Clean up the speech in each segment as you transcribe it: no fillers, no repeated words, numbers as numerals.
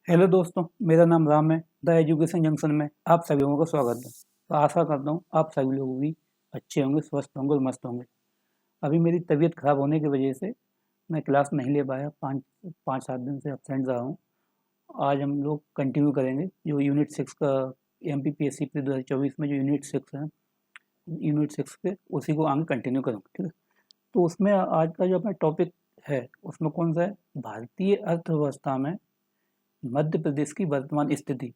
Hello दोस्तों, मेरा नाम राम है। द एजुकेशन जंक्शन में आप सभी लोगों का स्वागत है। तो आशा करता हूँ आप सभी लोग भी अच्छे होंगे, स्वस्थ होंगे और मस्त होंगे। अभी मेरी तबीयत खराब होने की वजह से मैं क्लास नहीं ले पाया। पाँच पाँच सात दिन से एब्सेंट रहा हूँ। आज हम लोग कंटिन्यू करेंगे जो यूनिट 6 का MPPSC प्री 2024 में जो यूनिट 6 है, यूनिट 6 के उसी को आगे कंटिन्यू करूँगा। ठीक है, तो उसमें आज का जो अपना टॉपिक है उसमें कौन सा है, भारतीय अर्थव्यवस्था में मध्य प्रदेश की वर्तमान स्थिति।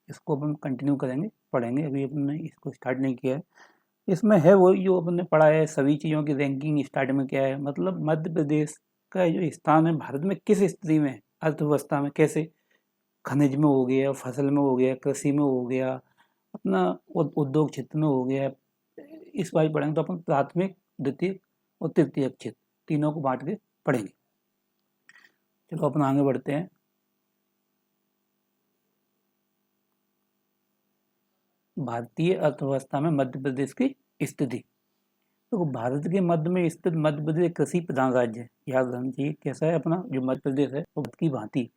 इसको अपन कंटिन्यू करेंगे, पढ़ेंगे। अभी अपने इसको स्टार्ट नहीं किया है। इसमें है वही जो अपने पढ़ा है, सभी चीज़ों की रैंकिंग स्टार्ट में क्या है, मतलब मध्य प्रदेश का जो स्थान है भारत में किस स्थिति में है, अर्थव्यवस्था में कैसे, खनिज में हो गया, फसल में हो गया, कृषि में हो गया, अपना उद्योग क्षेत्र में हो गया। इस बार पढ़ेंगे तो अपन प्राथमिक, द्वितीय और तृतीय क्षेत्र तीनों को बांट के पढ़ेंगे। चलो अपन आगे बढ़ते हैं। भारतीय अर्थव्यवस्था में मध्य प्रदेश की स्थिति। तो भारत के मध्य में स्थित मध्य प्रदेश कृषि प्रधान राज्य है। याद रखना चाहिए कैसा है अपना जो मध्य प्रदेश है, वो भारत की भांति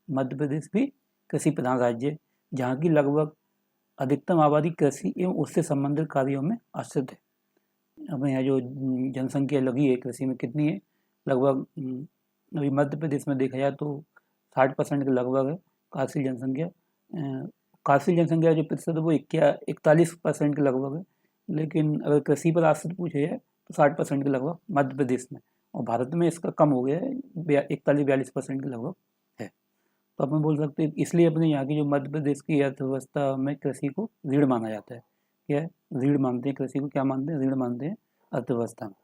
मध्य प्रदेश भी कृषि प्रधान राज्य है, जहाँ की लगभग अधिकतम आबादी कृषि एवं उससे संबंधित कार्यों में आश्रित है। अपने यहाँ जो जनसंख्या लगी है कृषि में कितनी है, लगभग अभी मध्य प्रदेश में देखा जाए तो 60% के लगभग है कार्यशील जनसंख्या। कार्यशील जनसंख्या जो प्रतिशत है वो 41% के लगभग है। लेकिन अगर कृषि पर आश्रित पूछा जाए तो 60% के लगभग मध्य प्रदेश में, और भारत में इसका कम हो गया है, 41-42% के लगभग है। तो अपन बोल सकते हैं इसलिए अपने यहाँ की जो मध्य प्रदेश की अर्थव्यवस्था में कृषि को रीढ़ माना जाता है। क्या है, रीढ़ मानते हैं कृषि को, क्या मानते हैं, रीढ़ मानते हैं अर्थव्यवस्था में।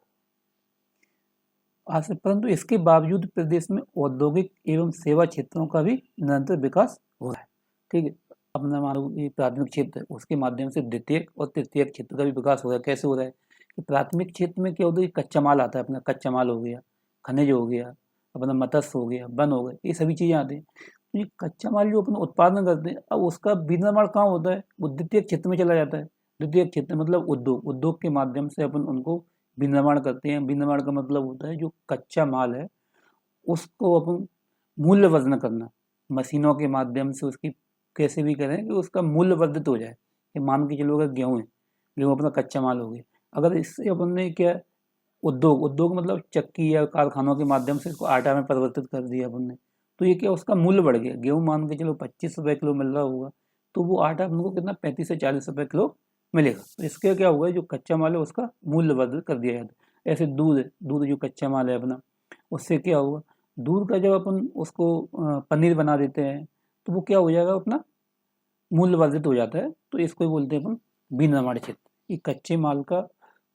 आज से परंतु इसके बावजूद प्रदेश में औद्योगिक एवं सेवा क्षेत्रों का भी निरंतर विकास हो रहा है। ठीक है, अपना मानो ये प्राथमिक क्षेत्र है, उसके माध्यम से द्वितीयक और तृतीयक क्षेत्र का भी विकास हो रहा है। कैसे हो रहा है कि प्राथमिक क्षेत्र में क्या होता है, कच्चा माल आता है, अपना कच्चा माल हो गया, खनिज हो गया, अपना मत्स्य हो गया, वन हो गए, ये सभी चीज़ें आती हैं। तो ये कच्चा माल जो अपन उत्पादन करते हैं, अब उसका विनिर्माण कहाँ होता है, वो द्वितीय क्षेत्र में चला जाता है। द्वितीय क्षेत्र मतलब उद्योग, उद्योग के माध्यम से अपन उनको विनिर्माण करते हैं। विनिर्माण का मतलब होता है जो कच्चा माल है उसको अपन मूल्यवर्धन करना, मशीनों के माध्यम से उसकी कैसे भी करें कि उसका मूल्य वर्धित हो जाए। कि मान के चलो अगर गेहूँ है, गेहूँ अपना कच्चा माल हो गया, अगर इससे अपन ने क्या, उद्योग, उद्योग मतलब चक्की या कारखानों के माध्यम से इसको आटा में परिवर्तित कर दिया अपन ने, तो ये क्या, उसका मूल्य बढ़ गया। गेहूँ मान के चलो 25 रुपये किलो मिल रहा होगा, तो वो आटा हमको कितना 35 से 40 रुपये किलो मिलेगा। तो इसके क्या हुआ, जो कच्चा माल है उसका मूल्य वर्धित कर दिया जाता है। ऐसे दूध है, दूध जो कच्चा माल है अपना, उससे क्या होगा, दूध का जब अपन उसको पनीर बना देते हैं तो वो क्या हो जाएगा, अपना मूल्य वर्धित हो जाता है। तो इसको ही बोलते हैं अपन विनिर्माण क्षेत्र। ये कच्चे माल का,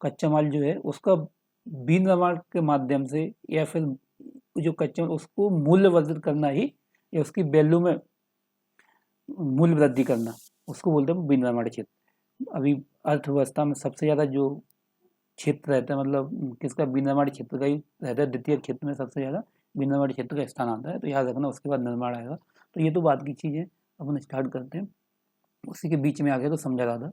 कच्चा माल जो है उसका विनिर्माण के माध्यम से या फिर जो कच्चे माल उसको मूल्य वर्धित करना ही, या उसकी वैल्यू में मूल्य वृद्धि करना, उसको बोलते हैं विनिर्माण क्षेत्र। अभी अर्थव्यवस्था में सबसे ज़्यादा जो क्षेत्र रहता है, मतलब किसका, विनिर्माण क्षेत्र का ही रहता है। द्वितीय क्षेत्र में सबसे ज़्यादा विनिर्माण क्षेत्र का स्थान आता है, तो याद रखना, उसके बाद निर्माण आएगा। तो ये तो बात की चीज़ है, अपन स्टार्ट करते हैं। उसी के बीच में आ गया तो समझा रहा था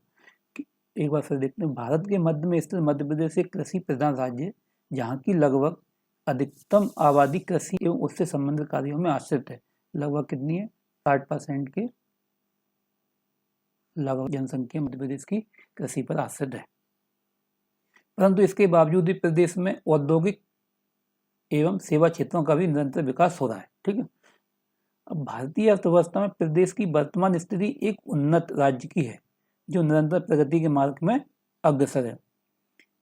कि एक बार फिर देखते हैं। भारत के मध्य में स्थित मध्य प्रदेश एक कृषि प्रधान राज्य है, जहाँ की लगभग अधिकतम आबादी कृषि एवं उससे संबंधित कार्यों में आश्रित है। लगभग कितनी है, 60% के लगभग जनसंख्या मध्य प्रदेश की कृषि पर आश्रित है। परंतु इसके बावजूद भी प्रदेश में औद्योगिक एवं सेवा क्षेत्रों का भी निरंतर विकास हो रहा है। ठीक है, अब भारतीय अर्थव्यवस्था में प्रदेश की वर्तमान स्थिति एक उन्नत राज्य की है, जो निरंतर प्रगति के मार्ग में अग्रसर है।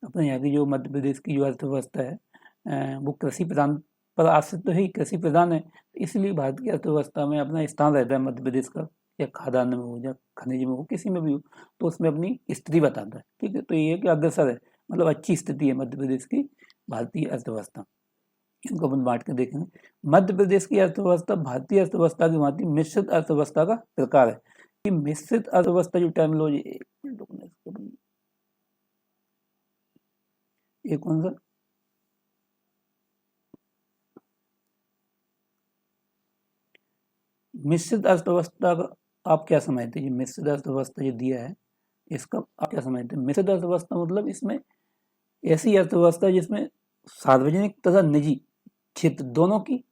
अपने यहाँ की जो मध्य प्रदेश की जो अर्थव्यवस्था है वो कृषि प्रधान पर आश्रित तो है, कृषि प्रधान है, इसलिए भारत की अर्थव्यवस्था में अपना स्थान रहता है मध्य प्रदेश का, या खाद्यान्न में हो या खनिज में हो, किसी में भी हो, तो उसमें अपनी स्थिति बताता है। ठीक है, तो ये कि अग्रसर है, मतलब अच्छी स्थिति है मध्य प्रदेश की भारतीय अर्थव्यवस्था। इनको अपन बांट के देखेंगे। मध्य प्रदेश की अर्थव्यवस्था भारतीय अर्थव्यवस्था की भांति मिश्रित अर्थव्यवस्था का प्रकार है। ये मिश्रित अर्थव्यवस्था जो टर्मिनोलॉजी, ये कौन सा, मिश्रित अर्थव्यवस्था का आप क्या समझते हैं? मिश्रित अर्थव्यवस्था जो दिया है इसका आप क्या समझते हैं? मिश्रित अर्थव्यवस्था मतलब इसमें ऐसी अर्थव्यवस्था जिसमें सार्वजनिक तथा निजी क्षेत्र दोनों की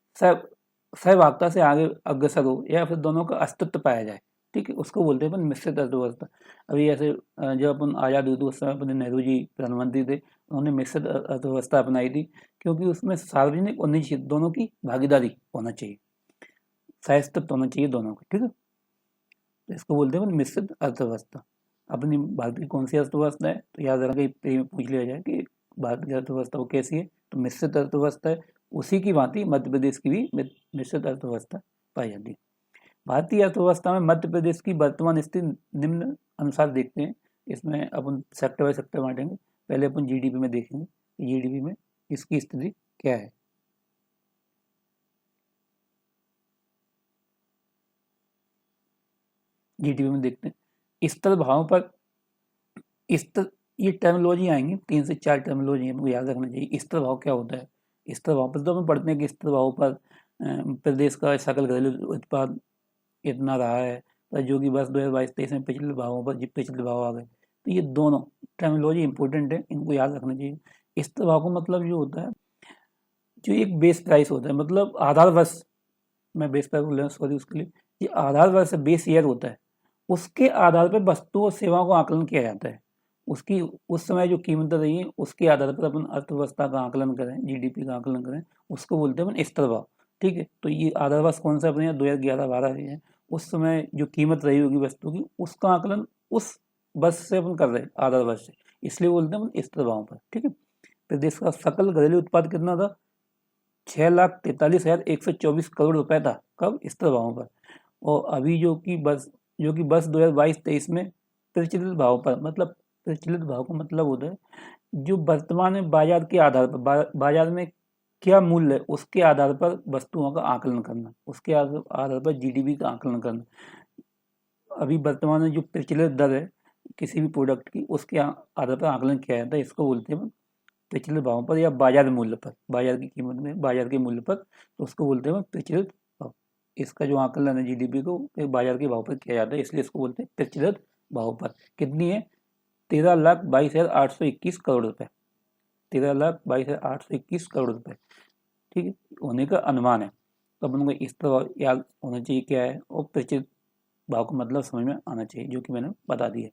सहभागिता से आगे अग्रसर हो या फिर दोनों का अस्तित्व पाया जाए, ठीक है, उसको बोलते हैं अपन मिश्रित अर्थव्यवस्था। अभी ऐसे जब अपन आज़ाद हुए तो उस समय अपने नेहरू जी प्रधानमंत्री थे, उन्होंने मिश्रित अर्थव्यवस्था अपनाई थी, क्योंकि उसमें सार्वजनिक और निजी क्षेत्र दोनों की भागीदारी होना चाहिए, सहअस्तित्व होना चाहिए दोनों का, ठीक है। तो इसको बोलते हैं अपन मिश्रित अर्थव्यवस्था। अपनी भारत की कौन सी अर्थव्यवस्था है, तो याद रखना कि पूछ लिया जाए कि भारत की अर्थव्यवस्था वो कैसी है, तो मिश्रित अर्थव्यवस्था है। उसी की भांति मध्य प्रदेश की भी मिश्रित अर्थव्यवस्था पाई जाती है। भारतीय अर्थव्यवस्था में मध्य प्रदेश की वर्तमान स्थिति निम्न अनुसार देखते हैं। इसमें अपन सेक्टर बाय सेक्टर बांटेंगे। पहले अपन जीडीपी में देखेंगे, जीडीपी में इसकी स्थिति क्या है। जीडीपी में देखते हैं स्तर भावों पर, स्तर, ये टर्मिनोलॉजी आएंगी, 3 से 4 टर्मिनोलॉजी हमको याद रखना चाहिए। स्तर भाव क्या होता है, स्तर भाव पर तो हम पढ़ते हैं कि स्तर भाव पर प्रदेश का सकल घरेलू उत्पाद इतना रहा है, पर जो कि बस 2022-23 में पिछले भावों पर पिछले भाव आ गए। तो ये दोनों टर्मिनोलॉजी इंपॉर्टेंट है, इनको याद रखना चाहिए। स्तर भाव का मतलब जो होता है, जो एक बेस प्राइस होता है, मतलब आधार वर्ष, मैं बेस प्राइस बोल रहा हूँ सॉरी, उसके लिए ये आधार वर्ष बेस ईयर होता है, उसके आधार पर वस्तु और सेवाओं का आकलन किया जाता है। उसकी उस समय जो कीमतें रही हैं उसके आधार पर अपन अर्थव्यवस्था का आकलन करें, जीडीपी का आकलन करें, उसको बोलते हैं अपन स्तर भाव, ठीक है। तो ये आधार वर्ष कौन सा अपने यहाँ 2011-12 है, उस समय जो कीमत रही होगी वस्तु की, उसका आकलन उस वर्ष से अपन कर रहे हैं, आधार वर्ष से, इसलिए बोलते हैं अपन स्तर भाव पर, ठीक है। प्रदेश का सकल घरेलू उत्पाद कितना था, 6,43,124 करोड़ रुपए था, कब, स्तर भावों पर। और अभी जो कि बस 2022-23 में प्रचलित भाव पर, मतलब प्रचलित भाव का मतलब होता है जो वर्तमान में बाजार के आधार पर, बाजार में क्या मूल्य है उसके आधार पर वस्तुओं का आकलन करना, उसके आधार पर जीडीपी का आकलन करना। अभी वर्तमान में जो प्रचलित दर है किसी भी प्रोडक्ट की, उसके आधार पर आकलन किया जाता है, इसको बोलते हैं प्रचलित भावों पर या बाजार मूल्य पर, बाजार की कीमत में, बाजार के मूल्य पर, तो उसको बोलते हैं प्रचलित भाव। इसका जो आकलन है जीडीपी को बाजार के भाव पर किया जाता है, इसलिए इसको बोलते हैं प्रचलित भाव पर। कितनी है, 13,22,821 करोड़ रुपए, 13,22,821 करोड़ रुपए, ठीक है, होने का अनुमान है। तो अपन को इस तरह याद होना चाहिए क्या है, और प्रचलित भाव का मतलब समझ में आना चाहिए, जो कि मैंने बता दिया।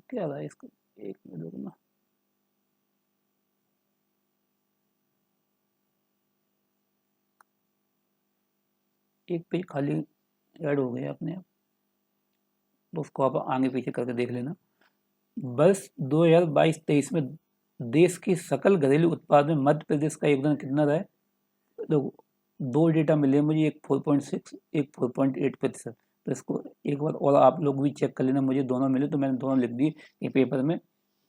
क्या रहा है इसको, एक मिनट रुकना, एक पेज खाली ऐड हो गया अपने आप, तो उसको आप आगे पीछे करके देख लेना। वर्ष 2022-23 में देश के सकल घरेलू उत्पाद में मध्य प्रदेश का योगदान कितना रहा है। देखो, दो डेटा मिले मुझे, एक 4.6, एक 4.8%। तो इसको एक बार और आप लोग भी चेक कर लेना, मुझे दोनों मिले तो मैंने दोनों लिख दिए ये पेपर में।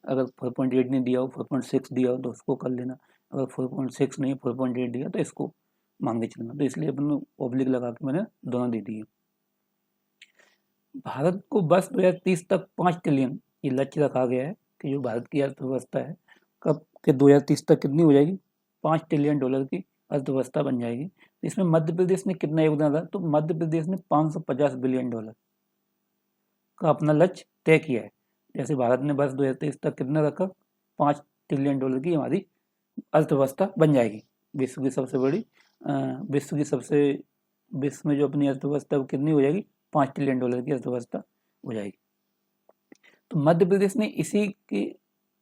अगर 4.8 नहीं दिया हो, 4.6 दिया हो तो उसको कर लेना, अगर 4.6 नहीं 4.8 दिया तो इसको मांग के चलना। तो इसलिए अपन ऑब्लिक लगा के मैंने दोनों दे दिए। भारत को वर्ष 2030 तक 5 ट्रिलियन ये लक्ष्य रखा गया है कि जो भारत की अर्थव्यवस्था है कब के 2030 तक कितनी हो जाएगी, 5 ट्रिलियन डॉलर की अर्थव्यवस्था बन जाएगी। इसमें मध्य प्रदेश ने कितना योगदान दिया, तो मध्य प्रदेश ने 550 बिलियन डॉलर का अपना लक्ष्य तय किया है। जैसे भारत ने वर्ष 2023 तक कितना रखा, 5 ट्रिलियन डॉलर की हमारी अर्थव्यवस्था बन जाएगी। विश्व की सबसे बड़ी विश्व में जो अपनी अर्थव्यवस्था वो कितनी हो जाएगी, 5 ट्रिलियन डॉलर की अर्थव्यवस्था हो जाएगी। तो मध्य प्रदेश ने इसी की,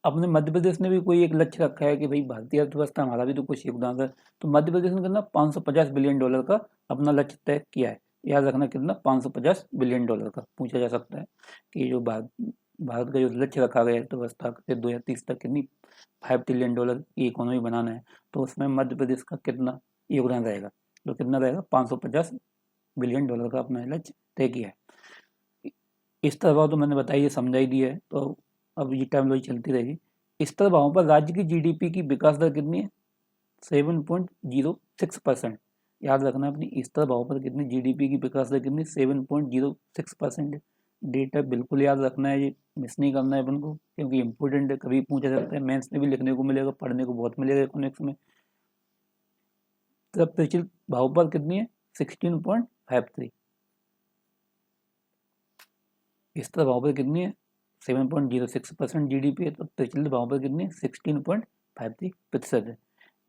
अपने मध्य प्रदेश ने भी कोई एक लक्ष्य रखा है कि भाई भारतीय अर्थव्यवस्था हमारा भी तो कुछ योगदान है। तो मध्य प्रदेश ने कितना, 550 बिलियन डॉलर का अपना लक्ष्य तय किया है। याद रखना कितना, 550 बिलियन डॉलर का। पूछा जा सकता है कि जो भारत का जो लक्ष्य रखा गया अर्थव्यवस्था के 2030 तक कितनी, 5 ट्रिलियन डॉलर की इकोनॉमी बनाना है, तो उसमें मध्य प्रदेश का कितना योगदान रहेगा, तो कितना रहेगा, 550 बिलियन डॉलर का अपना लक्ष्य तय किया है। इस तरह तो मैंने बताइए समझा ही दिया है, तो अब ये टर्मिनोलॉजी चलती रहेगी। स्तर भावों पर राज्य की जीडीपी की विकास दर कितनी है, 7.06%। याद रखना अपनी स्तर भाव पर कितनी जीडीपी की विकास दर कितनी, 7.06% है। डेटा बिल्कुल याद रखना है, ये मिस नहीं करना है अपन को, क्योंकि इंपॉर्टेंट है, कभी पूछा जाता है, मेंस में भी लिखने को मिलेगा, पढ़ने को बहुत मिलेगा इकोनॉमिक्स में। तब प्रचलित भाव पर कितनी है, 16.53। स्थिर भाव पर कितनी है 7.06% GDP है, तो प्रचलित भाव पर कितनी है 16.53% है।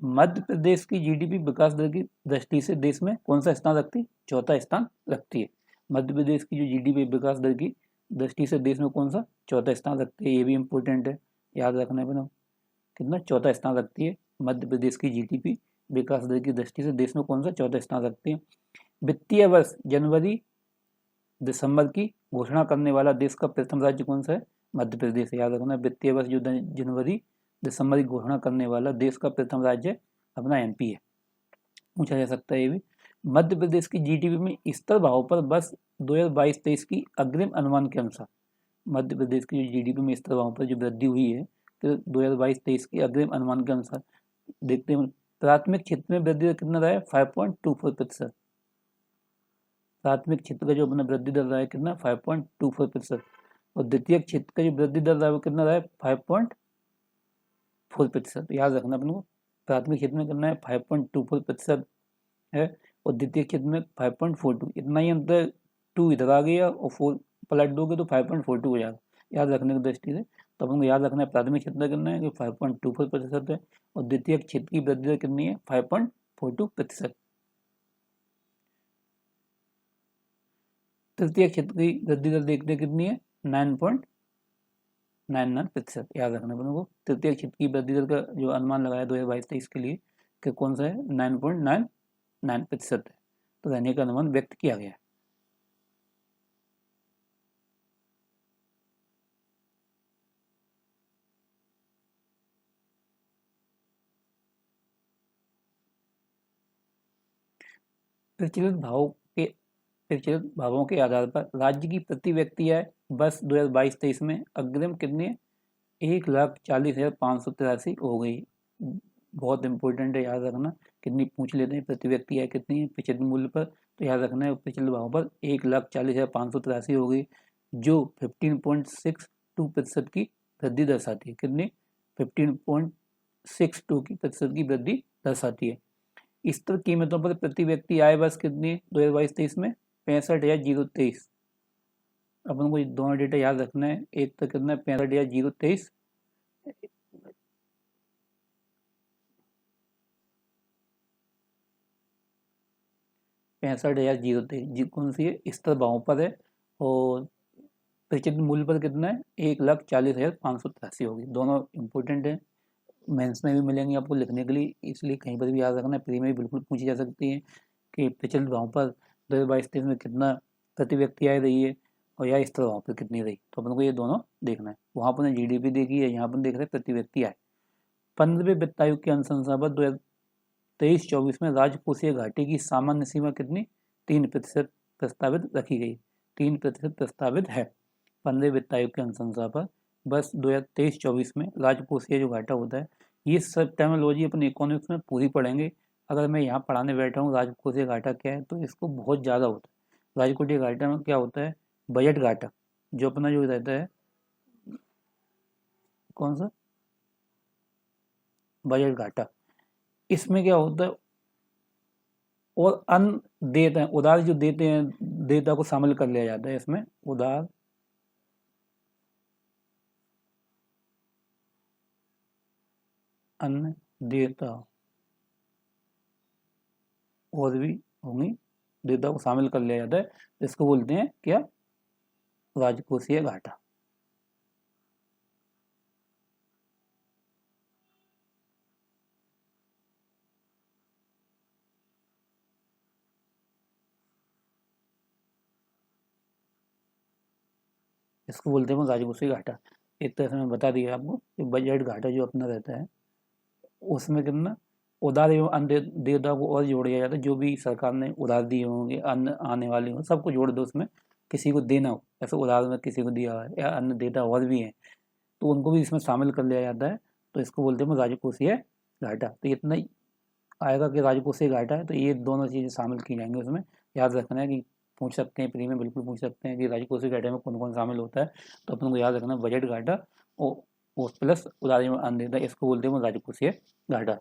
मध्य प्रदेश की GDP विकास दर की दृष्टि से देश में कौन सा स्थान रखती है? चौथा स्थान रखती है। मध्य प्रदेश की जो GDP विकास दर की दृष्टि से देश में कौन सा चौथा स्थान रखती है, ये भी इम्पोर्टेंट है, याद रखना है बना। कितना चौथा स्थान रखती है मध्य प्रदेश की GDP विकास दर की दृष्टि से देश में कौन सा चौथा स्थान रखती है। वित्तीय वर्ष जनवरी दिसंबर की घोषणा करने वाला देश का प्रथम राज्य कौन सा है? मध्य प्रदेश। याद रखना, वित्तीय वर्ष जो जनवरी दिसंबर की घोषणा करने वाला देश का प्रथम राज्य अपना MP है, पूछा जा सकता है ये भी। मध्य प्रदेश की GDP में स्तर भाव पर वर्ष 2022-23 की अग्रिम अनुमान के अनुसार, मध्य प्रदेश की जो GDP में स्तर भाव पर जो वृद्धि हुई है तो 2022-23 के अग्रिम अनुमान के अनुसार देखते हैं प्राथमिक क्षेत्र में वृद्धि दर कितना रहा है 5.24%। प्राथमिक क्षेत्र का जो अपना वृद्धि दर रहा है कितना 5.24%, और द्वितीय क्षेत्र का जो वृद्धि दर रहा है वो कितना रहा है 5.4%। याद रखना अपन को, प्राथमिक क्षेत्र में कितना है 5.24% है और द्वितीय क्षेत्र में 5.42। इतना ही अंतर 2 इधर आ गया और 4 पलट दोगे तो 5.42 हो जाएगा, याद रखने की दृष्टि से। तो अपन को याद रखना है प्राथमिक क्षेत्र कितना है कि 5.24% है और द्वितीय क्षेत्र की वृद्धि दर कितनी है 5.42%। तृतीय क्षेत्र की वृद्धि दर देखते कितनी है 9.99%। याद रखना है अपन को, तृतीय क्षेत्र की वृद्धि दर का जो अनुमान लगाया 2022-23 के लिए कि कौन सा है 9.99% है, तो रहने का अनुमान व्यक्त किया गया है। प्रचलित भावों के आधार पर राज्य की प्रति व्यक्ति आय वर्ष 2022-23 में अग्रिम कितनी 1,40,583 हो गई। बहुत इंपॉर्टेंट है, याद रखना। कितनी पूछ लेते हैं, प्रति व्यक्ति आय कितनी है प्रचलित मूल्य पर, तो याद रखना है प्रचलित भाव पर 1,40,583 हो गई, जो 15.62% की वृद्धि दर्शाती है। कितनी 15.62 की प्रतिशत की वृद्धि दर्शाती है। स्तर कीमतों पर प्रति व्यक्ति आय वर्ष कितनी है 2022-23 में 65,023। अपन को दोनों डेटा याद रखना है, एक तो कितना है 65,023 65,023 कौन सी है स्तर भाव पर है और प्रचलित मूल्य पर कितना है 1,40,583 होगी। दोनों इंपॉर्टेंट है, मेंस में भी मिलेंगे आपको लिखने के लिए, इसलिए कहीं पर भी याद रखना है, प्री में भी बिल्कुल पूछी जा सकती है कि प्रचलित भाव पर 2022-23 में कितना प्रति व्यक्ति आय रही है और या स्तर भाव पर कितनी रही, तो अपन को ये दोनों देखना है। वहाँ पर GDP देखी है, यहाँ पर देख रहे हैं प्रति व्यक्ति आय। 15वें वित्त आयोग के अनुशंसा पर 2023-24 में राजकोषीय घाटे की सामान्य सीमा कितनी 3% प्रस्तावित रखी गई, 3% प्रस्तावित है 15वें वित्त आयोग के अनुशंसा पर। बस 2023-24 में राजकोषीय जो घाटा होता है, ये सब टर्मिनोलॉजी अपने इकोनॉमिक्स में पूरी पढ़ेंगे। अगर मैं यहाँ पढ़ाने बैठा हूँ राजकोषीय घाटा क्या है, तो इसको बहुत ज़्यादा होता है। राजकोषीय घाटा में क्या होता है, बजट घाटा जो अपना जो रहता है, कौन सा बजट घाटा, इसमें क्या होता है और अन्य देयता है, उधार जो देते हैं देयता को शामिल कर लिया जाता है इसमें, उधार अन्य देयता और भी होंगी, देयता को शामिल कर लिया जाता है, इसको बोलते हैं क्या राजकोषीय घाटा। इसको बोलते हैं राजकोषीय घाटा। एक तरह से मैं बता दिया आपको कि बजट घाटा जो अपना रहता है उसमें कितना उधार एवं अन्य देयता को और जोड़ दिया जाता है, जो भी सरकार ने उधार दिए होंगे अन्य आने वाले होंगे सबको जोड़ दो, उसमें किसी को देना हो, ऐसे उधार में किसी को दिया है या अन्य देयता और भी है तो उनको भी इसमें शामिल कर लिया जाता है, तो इसको बोलते हैं राजकोषीय घाटा। तो इतना ही आएगा कि राजकोषीय घाटा है, तो ये दोनों चीज़ें शामिल की जाएंगी उसमें। याद रखना है कि पूछ सकते हैं, प्री में बिल्कुल पूछ सकते हैं कि राजकोषीय घाटे में कौन कौन शामिल होता है, तो अपन को याद रखना बजट घाटा और प्लस उधार एवं अन्य देयता, इसको बोलते हैं राजकोषीय घाटा।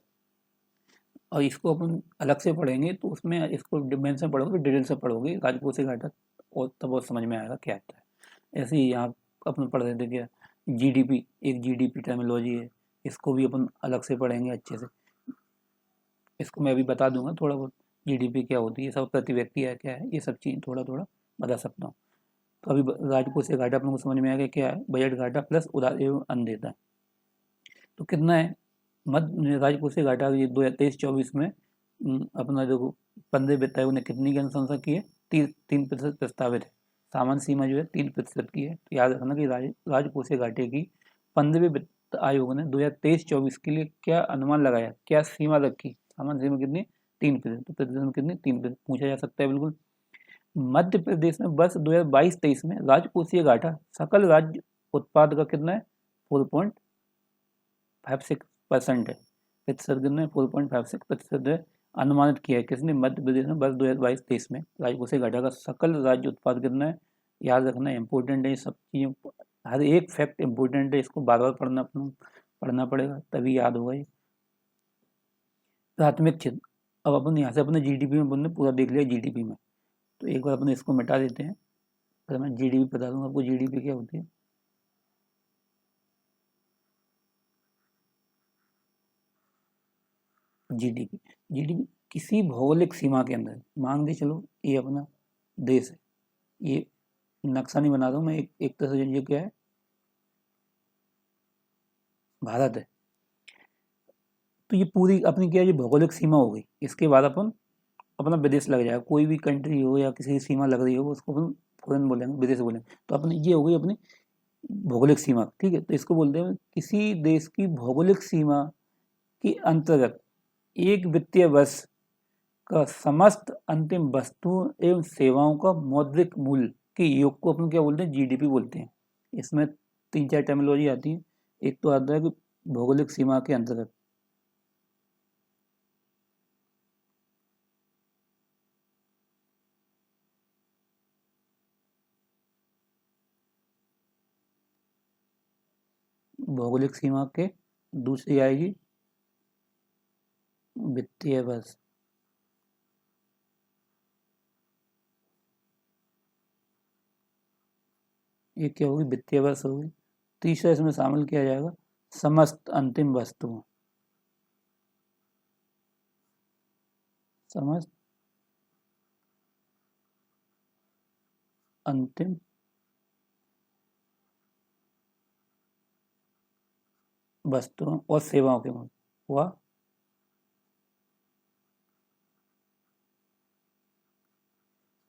और इसको अपन अलग से पढ़ेंगे तो उसमें इसको मेंस में पढ़ोगे, डिटेल से पढ़ोगे राजकोषीय घाटा, और तब वो समझ में आएगा क्या आता है। ऐसे ही यहाँ अपन पढ़ रहे थे क्या, जीडीपी, एक जीडीपी टर्मिनोलॉजी है, इसको भी अपन अलग से पढ़ेंगे अच्छे से, इसको मैं अभी बता दूंगा थोड़ा बहुत, जीडीपी क्या होती है, सब प्रति व्यक्ति है क्या है, ये सब चीज़ थोड़ा थोड़ा बता सकता हूँ। तो अभी राजकोषीय घाटा अपन को समझ में आ गया क्या है, बजट घाटा प्लस उधार एवं अन्नदेयता। तो कितना है मध्य राजकोषीय घाटा ये 2023-24 में अपना जो 15 वित्त आयोग ने कितनी की अनुशंसा की है, 3% प्रस्तावित है, सामान्य सीमा जो है 3% की है। तो याद रखना कि राजकोषीय घाटे की 15वें वित्त आयोग ने 2023-24 के लिए क्या अनुमान लगाया, क्या सीमा रखी, सामान्य सीमा कितनी, 3%, तो प्रतिशत में कितनी, 3% पूछा जा सकता है बिल्कुल। मध्य प्रदेश में वर्ष 2022-23 में राजकोषीय घाटा सकल राज्य उत्पाद का कितना है, 4.56% है, प्रतिशत कितना है, 4.56% है, अनुमानित किया है किसने, मध्य प्रदेश में वर्ष 2022-23 में राजकोषीय घाटा का सकल राज्य उत्पाद कितना है। याद रखना इंपॉर्टेंट है, ये सब चीज़ें, हर एक फैक्ट इंपॉर्टेंट है, इसको बार बार पढ़ना पड़ेगा तभी याद होगा ये। प्राथमिक क्षेत्र, अब अपन यहाँ से अपने जीडीपी में बनने पूरा देख लिया जीडीपी में, तो एक बार अपन इसको मिटा देते हैं, फिर मैं जीडीपी बता दूंगा आपको, जीडीपी क्या होती है। जीडीपी, जीडीपी किसी भौगोलिक सीमा के अंदर, मान के चलो ये अपना देश है, ये नक्शा नहीं बना रहा हूँ मैं, एक तरह से ये क्या है, भारत है, तो ये पूरी अपनी क्या है, ये भौगोलिक सीमा हो गई। इसके बाद अपन अपना विदेश लग जाएगा, कोई भी कंट्री हो या किसी की सीमा लग रही हो उसको अपन फॉरेन बोलेंगे, विदेश बोलेंगे, तो अपनी ये हो गई अपनी भौगोलिक सीमा, ठीक है। तो इसको बोलते हैं किसी देश की भौगोलिक सीमा के अंतर्गत एक वित्तीय वर्ष का समस्त अंतिम वस्तुओं एवं सेवाओं का मौद्रिक मूल्य के योग को अपन क्या बोलते हैं, जीडीपी बोलते हैं। इसमें 3-4 टर्मिनोलॉजी आती है, एक तो आता है कि भौगोलिक सीमा के अंतर्गत, भौगोलिक सीमा के, दूसरी आएगी वित्तीय वर्ष, ये क्या होगी, वित्तीय वर्ष होगी। तीसरा इसमें शामिल किया जाएगा समस्त अंतिम वस्तुओं, समस्त अंतिम वस्तुओं और सेवाओं के मूल्य हुआ,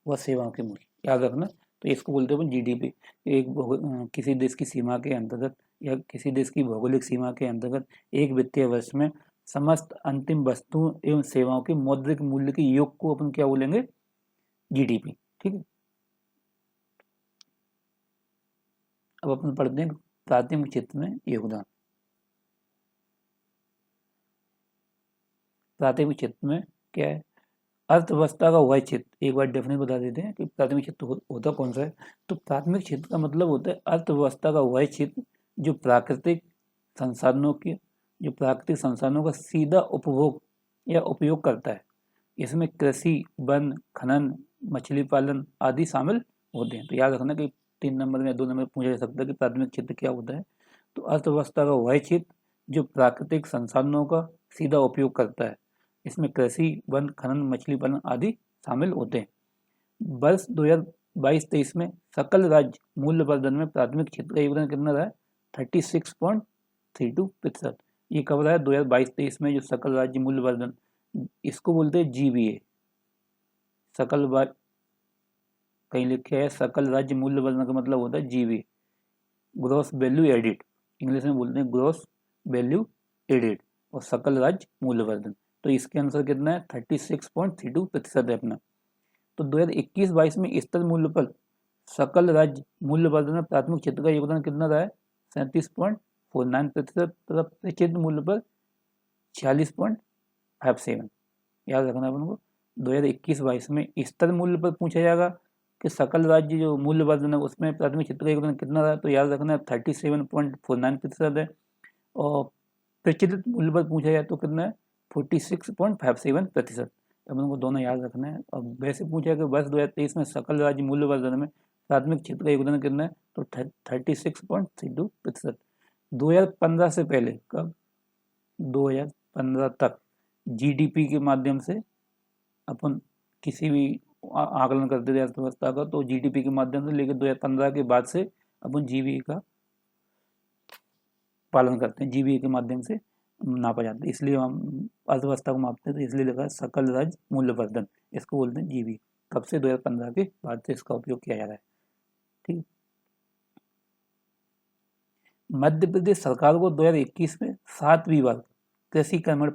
वह सेवाओं के मूल्य, याद रखना। तो इसको बोलते हैं जीडीपी, एक किसी देश की सीमा के अंतर्गत या किसी देश की भौगोलिक सीमा के अंतर्गत एक वित्तीय वर्ष में समस्त अंतिम वस्तुओं एवं सेवाओं के मौद्रिक मूल्य के योग को अपन क्या बोलेंगे, जीडीपी, ठीक है। अब अपन पढ़ते हैं प्राथमिक क्षेत्र में योगदान। प्राथमिक क्षेत्र में क्या है, अर्थव्यवस्था का वह क्षेत्र, एक बार डेफिनेट बता देते हैं कि प्राथमिक क्षेत्र होता कौन सा है। तो प्राथमिक क्षेत्र का मतलब होता है अर्थव्यवस्था का वह क्षेत्र जो प्राकृतिक संसाधनों का सीधा उपभोग या उपयोग करता है। इसमें कृषि, वन, खनन, मछली पालन आदि शामिल होते हैं। तो याद रखना कि 3 नंबर में 2 नंबर में पूछा जा सकता है कि प्राथमिक क्षेत्र क्या होता है। तो अर्थव्यवस्था का वह क्षेत्र जो प्राकृतिक संसाधनों का सीधा उपयोग करता है, इसमें कृषि, वन, खनन, मछली पालन आदि शामिल होते हैं। वर्ष 2022-23 में सकल राज्य मूल्यवर्धन में प्राथमिक क्षेत्र का योगदान कितना रहा है, 36.32%। ये कब रहा है, 2022-23 में जो सकल राज्य मूल्यवर्धन, इसको बोलते हैं जीबीए, कहीं लिखे है सकल राज्य मूल्यवर्धन का मतलब होता है GBA, gross value added, English में बोलते हैं ग्रॉस वैल्यू एडिड, और सकल राज्य मूल्यवर्धन। तो इसके आंसर कितना है, 36.32% है अपना। तो 2021-22 में स्तर मूल्य पर सकल राज्य मूल्यवर्धन में प्राथमिक क्षेत्र का योगदान कितना रहा है, 37.49%, तथा प्रक्षेत्र मूल्य पर 46.57। याद रखना अपन को, 2021-22 में स्तर मूल्य पर पूछा जाएगा कि सकल राज्य जो मूल्यवर्धन है उसमें प्राथमिक क्षेत्र का योगदान कितना रहा है, तो याद रखना 37.49% है, और प्रचलित मूल्य पर पूछा जाए तो कितना है, 46.57%। अब उनको दोनों याद रखना है। अब वैसे पूछा कि वर्ष 2023 में सकल राज्य मूल्यवर्धन में प्राथमिक क्षेत्र का योगदान कितना है, तो 36.32%। 2015 से पहले, कब, 2015 तक जीडीपी के माध्यम से अपन किसी भी आकलन करते थे अर्थव्यवस्था का, तो जीडीपी के माध्यम से, लेकिन 2015 के बाद से अपन जीबीए का पालन करते हैं, जीबीए के माध्यम से नापा जाता है, इसलिए हम अर्थव्यवस्था को मापते हैं, तो इसलिए लिखा है सकल राज्य मूल्यवर्धन, इसको बोलते हैं जीबीए। कब से, 2015 के बाद से इसका उपयोग किया जा रहा है। ठीक। मध्य प्रदेश सरकार को 2021 में 7वीं बार कृषि कर्मण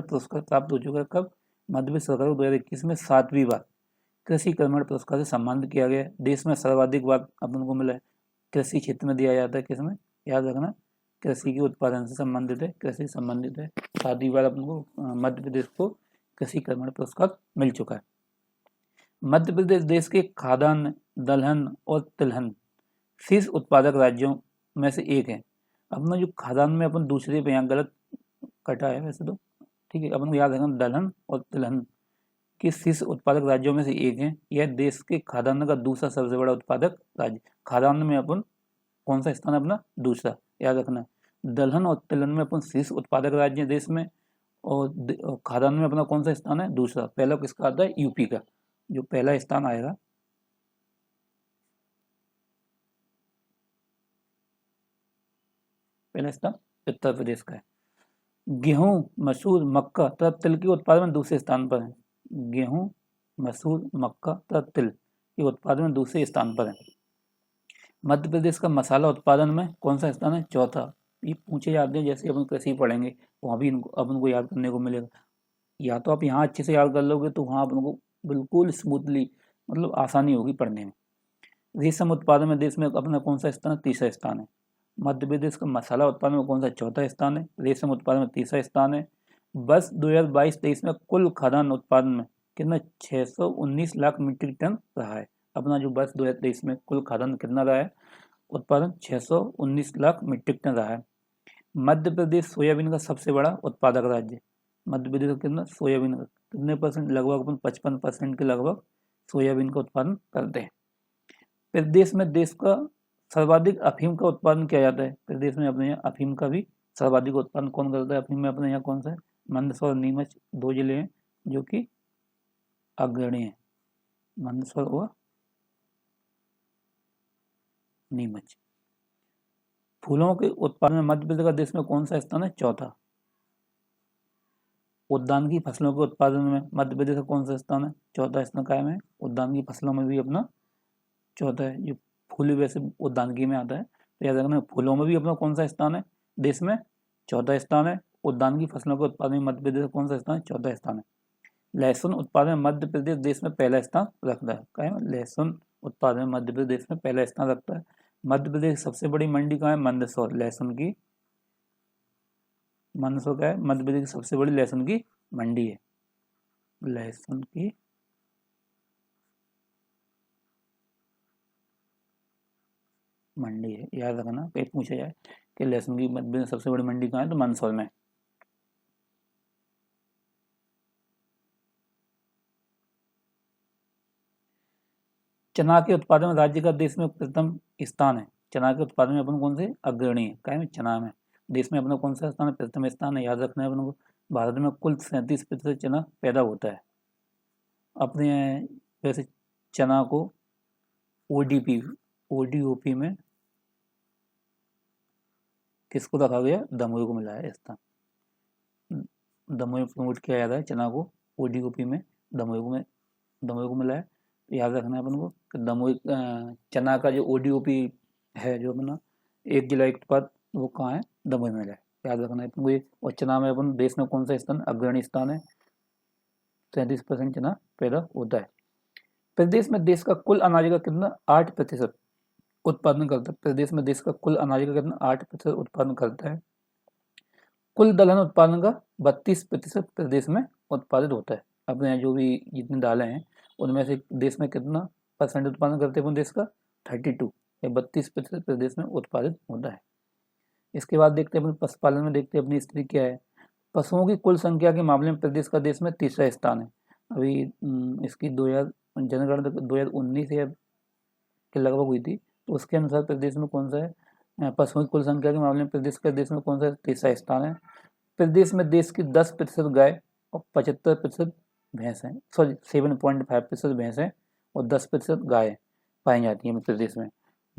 पुरस्कार प्राप्त हो चुका है। कब, मध्य प्रदेश सरकार को 2021 में 7वीं बार कृषि कर्मण पुरस्कार से सम्मानित किया गया। देश में सर्वाधिक बार अपन को मिला है, कृषि क्षेत्र में दिया जाता है, किसमें, याद रखना, कृषि के उत्पादन से संबंधित है, कृषि संबंधित है। 7वीं बार अपन को मध्य प्रदेश को कृषि कर्मण पुरस्कार मिल चुका है। मध्य प्रदेश देश के खाद्यान्न, दलहन और तिलहन शीर्ष उत्पादक राज्यों में से एक है। अपना जो खाद्यान्न में अपन दूसरे पे, यहाँ गलत कटा है वैसे तो, ठीक है, अपन को याद रखना, दलहन और तिलहन के शीर्ष उत्पादक राज्यों में से एक है। यह देश के खाद्यान्न का दूसरा सबसे बड़ा उत्पादक राज्य। खाद्यान्न में अपन कौन सा स्थान है अपना, दूसरा, याद रखना। दलहन और तिलहन में अपन शीर्ष उत्पादक राज्य है देश में, और खाद्यान्न में अपना कौन सा स्थान है, दूसरा। पहला किसका आता है, यूपी का, जो पहला स्थान आएगा, पहला स्थान उत्तर प्रदेश का है। गेहूं, मसूर, मक्का तथा तिल के उत्पादन में दूसरे स्थान पर है। गेहूं, मसूर, मक्का तथा तिल के उत्पादन में दूसरे स्थान पर है। मध्य प्रदेश का मसाला उत्पादन में कौन सा स्थान है, चौथा। ये पूछे जाते हैं, जैसे अपन कृषि पढ़ेंगे वहाँ भी अपन को याद करने को मिलेगा। या तो आप यहाँ अच्छे से याद कर लोगे तो वहाँ अपन को बिल्कुल स्मूथली, मतलब आसानी होगी पढ़ने में। रेशम उत्पादन में देश में अपना कौन सा स्थान है, तीसरा स्थान है। मध्य प्रदेश का मसाला उत्पादन में कौन सा, चौथा स्थान है। रेशम उत्पादन में तीसरा स्थान है। बस 2022-23 में कुल खाद्यान्न उत्पादन में कितना, 619 लाख मीट्रिक टन रहा है। अपना जो बस 2023 में कुल खाद्यान्न कितना रहा है, उत्पादन 619 लाख मीट्रिक टन रहा है। मध्य प्रदेश सोयाबीन का सबसे बड़ा उत्पादक राज्य। मध्य प्रदेश का कितना, सोयाबीन का कितने परसेंट, लगभग अपन 55% के लगभग सोयाबीन का उत्पादन करते हैं। प्रदेश में देश का सर्वाधिक अफीम का उत्पादन किया जाता है। प्रदेश में अपने यहाँ अफीम का भी सर्वाधिक उत्पादन कौन करता है, अफीम में अपने यहाँ कौन सा है, मंदसौर और नीमच 2 जिले हैं जो कि अग्रणी हैं, मंदसौर और नीमच। फूलों के उत्पादन में मध्य प्रदेश का देश में कौन सा स्थान है, चौथा। उद्यान की फसलों के उत्पादन में मध्य प्रदेश का कौन सा स्थान है, चौथा स्थान कायम है। उद्यान की फसलों में भी अपना चौथा है। ये फूल वैसे उद्यानिकी में आता है, तो याद रखना, फूलों में भी अपना कौन सा स्थान है, देश में चौथा स्थान है। उद्यान की फसलों के उत्पादन में मध्य प्रदेश का कौन सा स्थान है, चौथा स्थान है। लहसुन उत्पादन में मध्य प्रदेश देश में पहला स्थान रखता है। कायम, लहसुन उत्पादन में मध्य प्रदेश में पहला स्थान रखता है। मध्य प्रदेश की सबसे बड़ी मंडी कहाँ है, मंदसौर। लहसुन की, मंदसौर क्या है, मध्य प्रदेश की सबसे बड़ी लहसुन की मंडी है। लहसुन की मंडी है, याद रखना, कहीं पूछा जाए कि लहसुन की मध्य प्रदेश सबसे बड़ी मंडी कहाँ है, तो मंदसौर में। चना के उत्पादन में राज्य का देश में प्रथम स्थान है। चना के उत्पादन में अपन कौन से अग्रणी है, क्या है, चना में देश में अपना कौन सा स्थान है, प्रथम स्थान है। याद रखना है अपन को। भारत में कुल 37% चना पैदा होता है अपने। वैसे चना को ओडीओपी में किसको रखा गया, दमोह को मिला है स्थान। दमोह में प्रमोट किया जाता है चना को, ओडीओपी में दमोह को मिला है। याद रखना है अपन को कि दमोह चना का जो ओडीओपी है, जो अपना 1 जिला 1 उत्पाद, वो कहाँ है, दमोह में है। याद रखना है अपन को ये। और चना में अपन देश में कौन सा स्थान, अग्रणी स्थान है। 33% चना पैदा होता है। प्रदेश में देश का कुल अनाज का कितना, 8% उत्पादन करता है। प्रदेश में देश का कुल अनाज का कितना, 8% उत्पादन करता है। कुल दलहन उत्पादन का 32% प्रदेश में उत्पादित होता है। अपने यहाँ जो भी जितनी दालें हैं उनमें से देश में कितना परसेंट उत्पादन करते हैं, देश का 32 या 32% प्रदेश में उत्पादित होता है। इसके बाद देखते हैं अपन पशुपालन में, देखते हैं अपनी स्थिति क्या है। पशुओं की कुल संख्या के मामले में प्रदेश का देश में तीसरा स्थान है। अभी इसकी जनगणना 2019 या के लगभग हुई थी, तो उसके अनुसार प्रदेश में कौन सा है, पशुओं की कुल संख्या के मामले में प्रदेश में कौन सा तीसरा स्थान है। प्रदेश में देश की 10% गाय और 75% भैंस हैं, सॉरी 7.5% भैंस हैं और 10% गाय पाई जाती है प्रदेश में।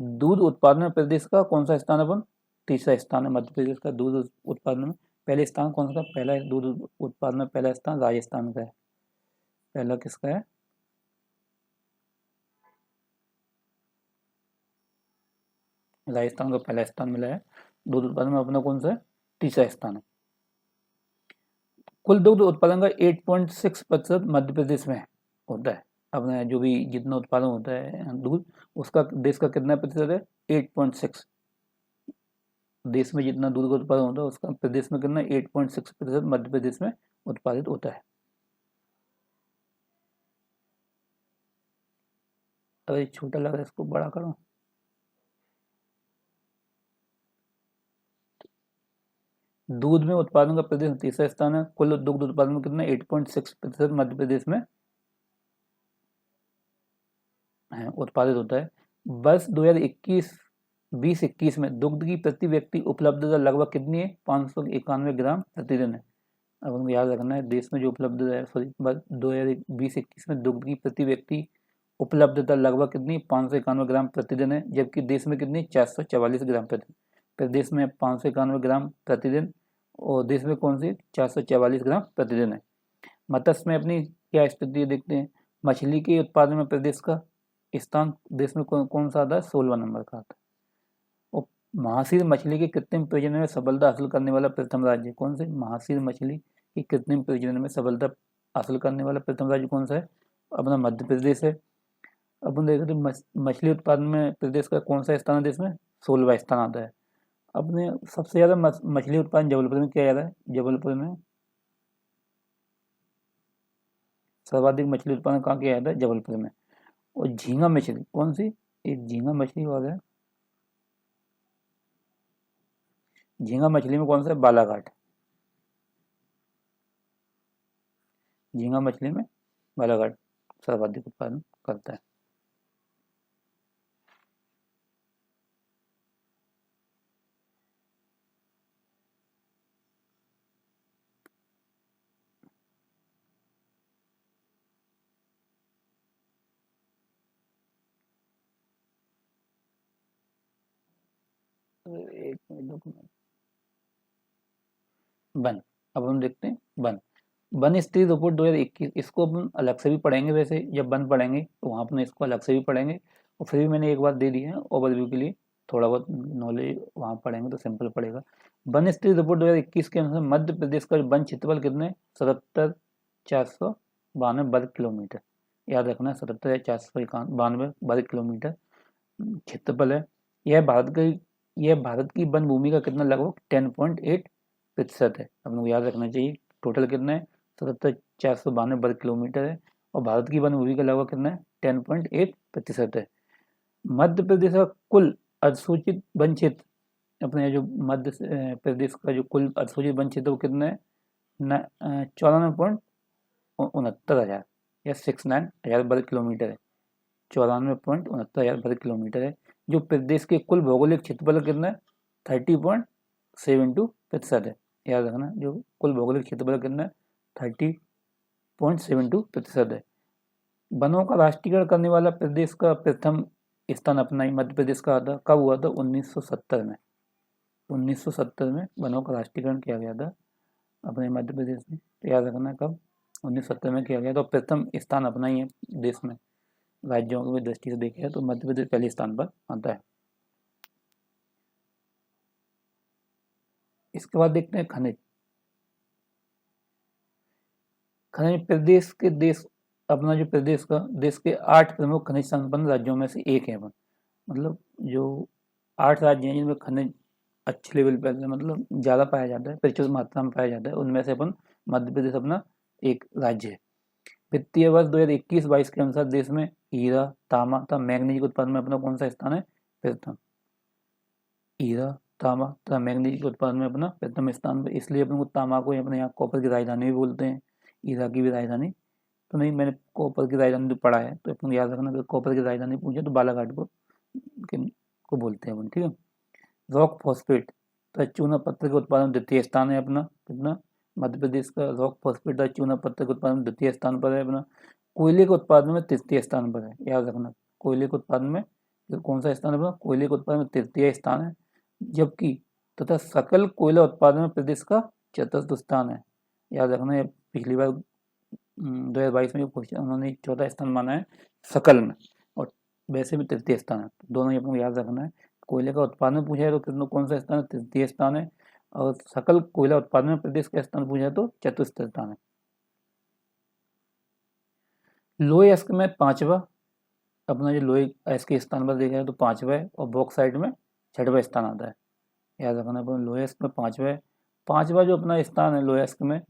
दूध उत्पादन में प्रदेश का कौन सा स्थान है अपन, तीसरा स्थान है मध्य प्रदेश का दूध उत्पादन में। पहले स्थान कौन सा, पहला दूध उत्पादन में पहला स्थान राजस्थान का है, पहला किसका है, राजस्थान को पहला स्थान मिला है। दूध उत्पादन में अपना कौन सा है, तीसरा स्थान है। कुल दुग्ध उत्पादन का 8.6% मध्य प्रदेश में होता है। अपने जो भी जितना उत्पादन होता है दूध, उसका देश का कितना प्रतिशत है, 8.6। देश में जितना दूध का उत्पादन होता है उसका प्रदेश में कितना, 8.6% मध्य प्रदेश में उत्पादित होता है। अगर छोटा लग रहा है इसको बड़ा करो। दूध में उत्पादन का प्रदेश तीसरा स्थान है। कुल दुग्ध उत्पादन में कितना, 8.6% मध्य प्रदेश में उत्पादित होता है। वर्ष 2021 में दुग्ध की प्रति व्यक्ति उपलब्धता लगभग कितनी है, 591 ग्राम प्रतिदिन है। अब हमको याद रखना है देश में जो उपलब्धता है, सॉरी 2020-21 में दुग्ध की प्रति व्यक्ति उपलब्धता लगभग कितनी, 591 ग्राम प्रतिदिन है, जबकि देश में कितनी, 444 ग्राम प्रतिदिन। प्रदेश में 591 ग्राम प्रतिदिन और देश में कौन सी 444 ग्राम प्रतिदिन है। मत्स्य में अपनी क्या स्थिति देखते हैं। मछली के उत्पादन में प्रदेश का स्थान देश में कौन सा आता है, 16वां नंबर का आता है। और महासीर मछली के कृत्रिम प्रजनन में सफलता हासिल करने वाला प्रथम राज्य कौन से, महासीर मछली की कृत्रिम प्रजनन में सफलता हासिल करने वाला प्रथम राज्य कौन सा है, अपना मध्य प्रदेश है। अपन देख रहे मछली उत्पादन में प्रदेश का कौन सा स्थान है, देश में 16वां स्थान आता है। अपने सबसे ज्यादा मछली उत्पादन जबलपुर में किया जाता है, जबलपुर में सर्वाधिक मछली उत्पादन कहाँ किया जाता है, जबलपुर में। और झींगा मछली कौन सी, एक झींगा मछली और है, झींगा मछली में कौन सा है, बालाघाट। झींगा मछली में बालाघाट सर्वाधिक उत्पादन करता है। एक मिनट, वन। अब हम देखते हैं वन, वन स्त्री रिपोर्ट 2021, इसको अपन अलग से भी पढ़ेंगे, वैसे जब वन पढ़ेंगे तो वहाँ अपन इसको अलग से भी पढ़ेंगे, और फिर भी मैंने एक बार दे दी है ओवरव्यू के लिए, थोड़ा बहुत नॉलेज वहाँ पढ़ेंगे तो सिंपल पड़ेगा। वन स्त्री रिपोर्ट 2021 के अनुसार मध्य प्रदेश का वन क्षेत्रफल कितने, 77,492 वर्ग किलोमीटर। याद रखना है 77,492 वर्ग किलोमीटर क्षेत्रफल है। यह भारत की वन भूमि का कितना, लगभग 10.8% है। अब लोग याद रखना चाहिए टोटल कितना है, 77,492 वर्ग किलोमीटर है, और भारत की वन भूमि का लगभग कितना है, 10.8% है। मध्य प्रदेश का कुल अधिसूचित वन क्षेत्र, अपने जो मध्य प्रदेश का जो कुल अधिसूचित वन क्षेत्र वो कितना है, 94.69 या 69,000 वर्ग किलोमीटर है, 94.69 वर्ग किलोमीटर है। जो प्रदेश के कुल भौगोलिक क्षेत्रफल कितना है, 30.72% है। याद रखना जो कुल भौगोलिक क्षेत्रफल कितना है, 30.72% है। वनों का राष्ट्रीयकरण करने वाला प्रदेश का प्रथम स्थान अपना ही मध्य प्रदेश का था, कब हुआ था, 1970 में। 1970 में वनों का राष्ट्रीयकरण किया गया था अपने मध्य प्रदेश में, तो याद रखना कब, 1970 में किया गया। तो प्रथम स्थान अपना ही है देश में, राज्यों की दृष्टि से देखे तो मध्य प्रदेश पहले स्थान पर आता है। इसके बाद देखते हैं खनिज। खनिज प्रदेश के अपना जो प्रदेश का देश के 8 प्रमुख खनिज संपन्न राज्यों में से एक है अपन, मतलब जो 8 राज्य हैं जिनमें खनिज अच्छे लेवल पर मतलब ज़्यादा पाया जाता है, प्रचुर मात्रा में पाया जाता है, उनमें से अपन मध्य प्रदेश अपना एक राज्य है। वित्तीय वर्ष 2021-22 के अनुसार देश में हीरा, तांबा तथा मैग्नीज के उत्पादन में अपना कौन सा स्थान है, प्रथम। हीरा, तांबा तथा मैग्नीज के उत्पादन में अपना प्रथम स्थान पर, इसलिए अपन को तांबा को अपने यहाँ कॉपर की राजधानी भी बोलते हैं, हीरा की भी राजधानी तो नहीं, मैंने कॉपर की राजधानी तो पढ़ा है, तो अपन याद रखना, अगर कॉपर की राजधानी पूछे तो बालाघाट को बोलते हैं अपन, ठीक है। रॉक फॉस्फेट तो चूना पत्थर के उत्पादन में द्वितीय स्थान है अपना, कितना, मध्य प्रदेश का रॉक फॉस्फेट चूना पत्थर के उत्पादन में द्वितीय स्थान पर है अपना। कोयले के उत्पादन में तृतीय स्थान पर है, याद रखना, कोयले के उत्पादन में कौन सा स्थान है अपना, कोयले के उत्पादन में तृतीय स्थान है, जबकि तथा सकल कोयला उत्पादन में प्रदेश का चतुर्थ स्थान है, याद रखना। ये पिछली बार 2022 में क्वेश्चन उन्होंने चौथा स्थान माना है सकल में, और वैसे भी तृतीय स्थान है, दोनों ही अपने को याद रखना है। कोयले का उत्पादन पूछा है तो कितना, कौन सा स्थान है, तृतीय स्थान है, और सकल कोयला उत्पादन में प्रदेश का स्थान पूछा है तो चतुर्थ स्थान है। लोहे अयस्क में पांचवा, अपना जो लोहे अयस्क के स्थान पर देखा है तो पांचवा है, और बॉक्साइट में छठवा स्थान आता है, याद रखना। अपना लोहे अयस्क में पांचवा है, पांचवा जो अपना स्थान है लोहे अयस्क में,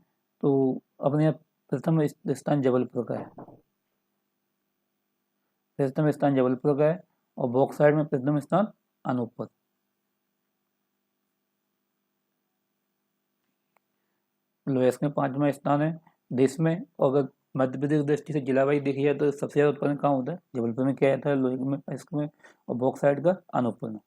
तो अपने यहाँ प्रथम स्थान जबलपुर का है, प्रथम स्थान जबलपुर का है, और बॉक्साइट में प्रथम स्थान अनूपपुर। लोहे अयस्क में पांचवा स्थान है देश में, और अगर मध्य प्रदेश की दृष्टि से जिला वाइज देखी जाए तो सबसे ज़्यादा उत्पादन कहाँ होता है, जबलपुर में किया जाता है लोहे में अयस्क में, और बॉक्साइट का अनूपपुर में।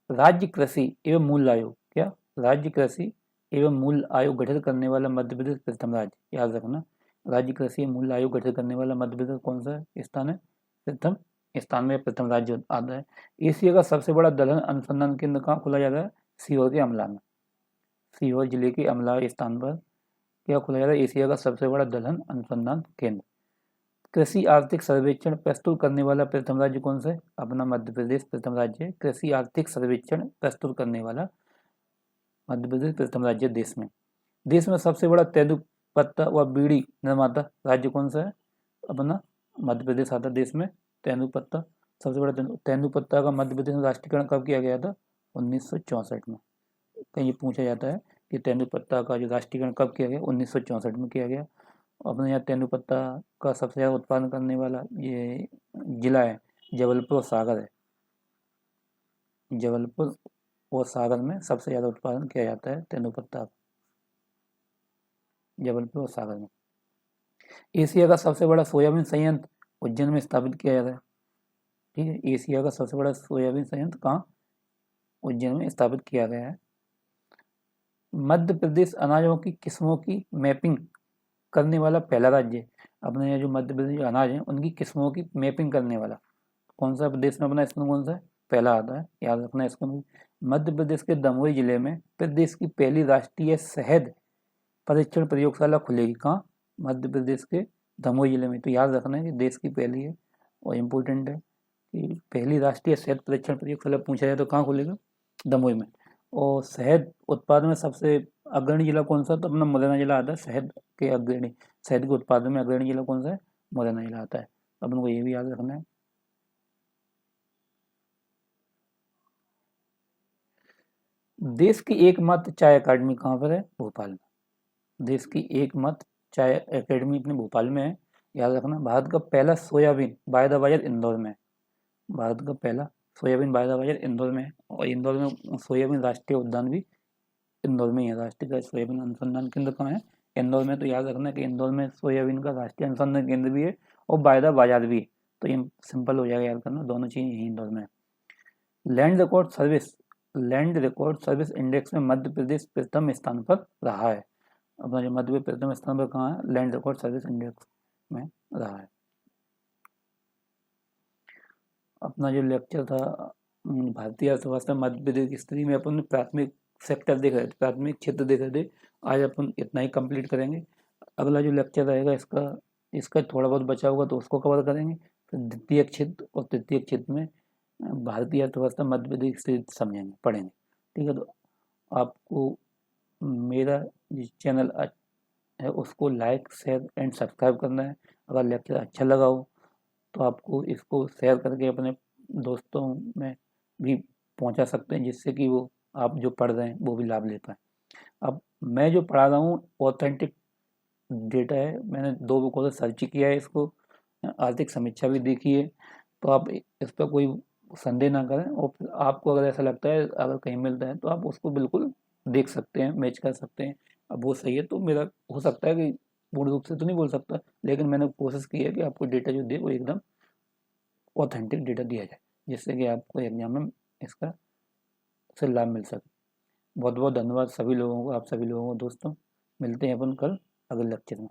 राज्य कृषि एवं मूल्य आयोग, क्या, राज्य कृषि एवं मूल्य आयोग गठित करने वाला मध्य प्रदेश प्रथम राज्य, याद रखना। राज्य कृषि एवं मूल्य आयोग गठित करने वाला मध्य प्रदेश कौन सा स्थान है, प्रथम स्थान में प्रथम राज्य आता है। एशिया का सबसे बड़ा दलहन अनुसंधान केंद्र कहाँ खोला जाता है, सीहोर के अमला में, सीहोर जिले के अमला स्थान पर क्या खोला जाता है, एशिया का सबसे बड़ा दलहन अनुसंधान केंद्र। कृषि आर्थिक सर्वेक्षण प्रस्तुत करने वाला प्रथम राज्य कौन सा है, अपना मध्य प्रदेश प्रथम राज्य है। कृषि आर्थिक सर्वेक्षण प्रस्तुत करने वाला मध्य प्रदेश प्रथम राज्य देश में सबसे बड़ा तेंदुपत्ता व बीड़ी निर्माता राज्य कौन सा है, अपना मध्य प्रदेश आता है। देश में तेंदुपत्ता सबसे बड़ा तेंदुपत्ता का मध्य प्रदेश में राष्ट्रीयकरण कब किया गया था, 1964 में। कहीं ये पूछा जाता है कि तेंदुपत्ता का जो राष्ट्रीयकरण कब किया गया, 1964 में किया गया। अपने यहाँ तेंदुपत्ता का सबसे ज़्यादा उत्पादन करने वाला ये जिला है जबलपुर और सागर है, जबलपुर और सागर में सबसे ज़्यादा उत्पादन किया जाता है तेंदुपत्ता, जबलपुर और सागर में। एशिया का सबसे बड़ा सोयाबीन संयंत्र उज्जैन में स्थापित किया जाता है, ठीक है। एशिया का सबसे बड़ा सोयाबीन संयंत्र कहाँ, उज्जैन में स्थापित किया गया है। मध्य प्रदेश अनाजों की किस्मों की मैपिंग करने वाला पहला राज्य, अपने यहाँ जो मध्य प्रदेश अनाज है उनकी किस्मों की मैपिंग करने वाला कौन सा प्रदेश में अपना इसमें कौन सा है, पहला आता है, याद रखना इसको। मध्य प्रदेश के दमोही जिले में प्रदेश की पहली राष्ट्रीय शहद परीक्षण प्रयोगशाला खुलेगी, कहाँ, मध्य प्रदेश के दमोही जिले में। तो याद रखना है कि देश की पहली है और इम्पोर्टेंट है कि पहली राष्ट्रीय शहद परीक्षण प्रयोगशाला पूछा जाए तो कहाँ खुलेगा, दमोही में। और शहद उत्पादन में सबसे अग्रणी जिला कौन सा, तो अपना मुरैना जिला आता है शहद के अग्रणी, शहद के उत्पादन में अग्रणी जिला कौन सा है, मुरैना जिला आता है, अपन को ये भी याद रखना है। देश की एकमात्र चाय अकादमी कहाँ पर है, भोपाल में। देश की एकमात्र चाय अकेडमी अपने भोपाल में है, याद रखना। भारत का पहला सोयाबीन बायोडाइवर्जर इंदौर में, भारत का पहला सोयाबीन बायोडाइवर्जर इंदौर में है, और इंदौर में सोयाबीन राष्ट्रीय उद्यान भी इंदौर में ही है। राष्ट्रीय सोयाबीन अनुसंधान केंद्र कहाँ है, इंदौर में। तो याद रखना कि इंदौर में सोयाबीन का राष्ट्रीय अनुसंधान केंद्र भी है और बायदा बाजार भी है, तो ये सिंपल हो जाएगा याद करना, दोनों चीज़ यही इंदौर में है। लैंड रिकॉर्ड सर्विस इंडेक्स में मध्य प्रदेश प्रथम स्थान पर रहा है, अपना जो मध्य प्रदेश प्रथम स्थान पर कहाँ है, लैंड रिकॉर्ड सर्विस इंडेक्स में रहा है। अपना जो लेक्चर था भारतीय अर्थव्यवस्था मध्य प्रदेश की स्थिति में, अपन प्राथमिक सेक्टर देख रहे थे, प्राथमिक क्षेत्र देख रहे थे। आज अपन इतना ही कंप्लीट करेंगे। अगला जो लेक्चर रहेगा इसका इसका थोड़ा बहुत बचा होगा तो उसको कवर करेंगे। फिर द्वितीय क्षेत्र और तृतीय क्षेत्र में भारतीय अर्थव्यवस्था मध्य प्रदेश की स्थिति समझेंगे, पढ़ेंगे, ठीक है। तो आपको मेरा जो चैनल है उसको लाइक शेयर एंड सब्सक्राइब करना है। अगर लेक्चर अच्छा लगा हो तो आपको इसको शेयर करके अपने दोस्तों में भी पहुंचा सकते हैं, जिससे कि वो आप जो पढ़ रहे हैं वो भी लाभ ले पाए। अब मैं जो पढ़ा रहा हूँ ऑथेंटिक डेटा है, मैंने 2 बुकों से सर्च किया है इसको, आर्थिक समीक्षा भी देखी है। तो आप इस पर कोई संदेह ना करें, और आपको अगर ऐसा लगता है, अगर कहीं मिलता है तो आप उसको बिल्कुल देख सकते हैं, मैच कर सकते हैं। अब वो सही है तो मेरा हो सकता है कि पूर्ण रूप से तो नहीं बोल सकता, लेकिन मैंने कोशिश की है कि आपको डेटा जो दे वो एकदम ऑथेंटिक डेटा दिया जाए, जिससे कि आपको एग्जाम में इसका से लाभ मिल सके। बहुत बहुत धन्यवाद सभी लोगों को, आप सभी लोगों को दोस्तों। मिलते हैं अपन कल अगले लेक्चर में।